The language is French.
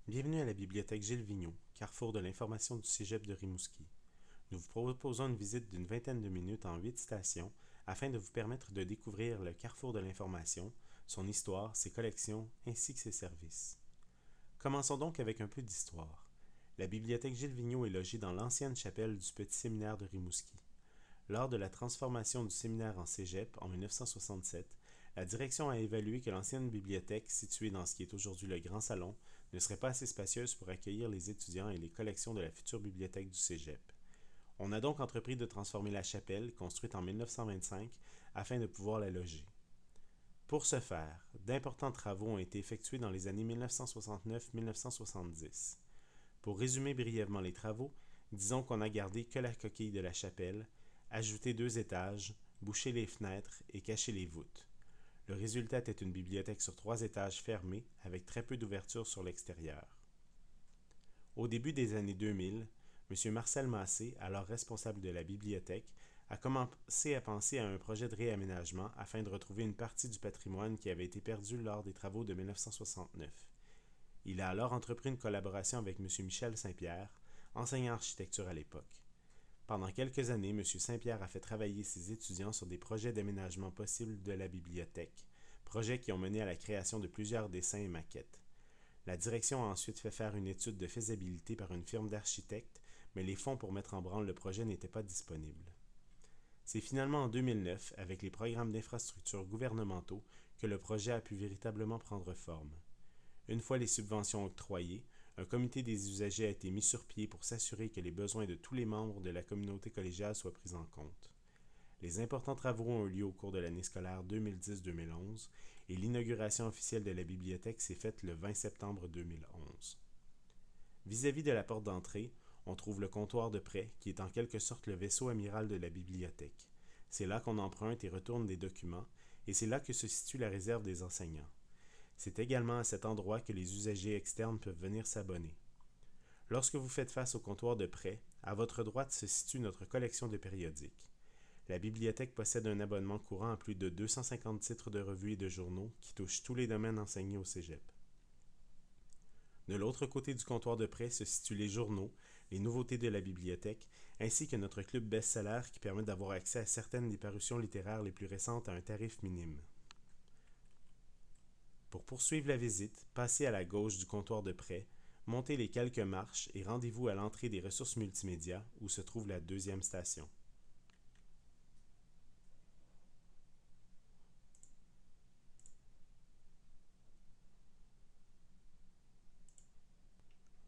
Bienvenue à la bibliothèque Gilles Vigneault, carrefour de l'information du Cégep de Rimouski. Nous vous proposons une visite d'une vingtaine de minutes en 8 stations afin de vous permettre de découvrir le carrefour de l'information, son histoire, ses collections ainsi que ses services. Commençons donc avec un peu d'histoire. La bibliothèque Gilles Vigneault est logée dans l'ancienne chapelle du Petit Séminaire de Rimouski. Lors de la transformation du séminaire en cégep en 1967, la direction a évalué que l'ancienne bibliothèque, située dans ce qui est aujourd'hui le Grand Salon, ne serait pas assez spacieuse pour accueillir les étudiants et les collections de la future bibliothèque du cégep. On a donc entrepris de transformer la chapelle, construite en 1925, afin de pouvoir la loger. Pour ce faire, d'importants travaux ont été effectués dans les années 1969-1970. Pour résumer brièvement les travaux, disons qu'on a gardé que la coquille de la chapelle, ajouté 2 étages, bouché les fenêtres et caché les voûtes. Le résultat était une bibliothèque sur 3 étages fermée, avec très peu d'ouverture sur l'extérieur. Au début des années 2000, M. Marcel Massé, alors responsable de la bibliothèque, a commencé à penser à un projet de réaménagement afin de retrouver une partie du patrimoine qui avait été perdu lors des travaux de 1969. Il a alors entrepris une collaboration avec M. Michel Saint-Pierre, enseignant architecture à l'époque. Pendant quelques années, M. Saint-Pierre a fait travailler ses étudiants sur des projets d'aménagement possibles de la bibliothèque, projets qui ont mené à la création de plusieurs dessins et maquettes. La direction a ensuite fait faire une étude de faisabilité par une firme d'architectes, mais les fonds pour mettre en branle le projet n'étaient pas disponibles. C'est finalement en 2009, avec les programmes d'infrastructure gouvernementaux, que le projet a pu véritablement prendre forme. Une fois les subventions octroyées, un comité des usagers a été mis sur pied pour s'assurer que les besoins de tous les membres de la communauté collégiale soient pris en compte. Les importants travaux ont eu lieu au cours de l'année scolaire 2010-2011 et l'inauguration officielle de la bibliothèque s'est faite le 20 septembre 2011. Vis-à-vis de la porte d'entrée, on trouve le comptoir de prêt qui est en quelque sorte le vaisseau amiral de la bibliothèque. C'est là qu'on emprunte et retourne des documents et c'est là que se situe la réserve des enseignants. C'est également à cet endroit que les usagers externes peuvent venir s'abonner. Lorsque vous faites face au comptoir de prêt, à votre droite se situe notre collection de périodiques. La bibliothèque possède un abonnement courant à plus de 250 titres de revues et de journaux qui touchent tous les domaines enseignés au cégep. De l'autre côté du comptoir de prêt se situent les journaux, les nouveautés de la bibliothèque, ainsi que notre club best-seller qui permet d'avoir accès à certaines des parutions littéraires les plus récentes à un tarif minime. Pour poursuivre la visite, passez à la gauche du comptoir de prêt, montez les quelques marches et rendez-vous à l'entrée des ressources multimédia où se trouve la 2e station.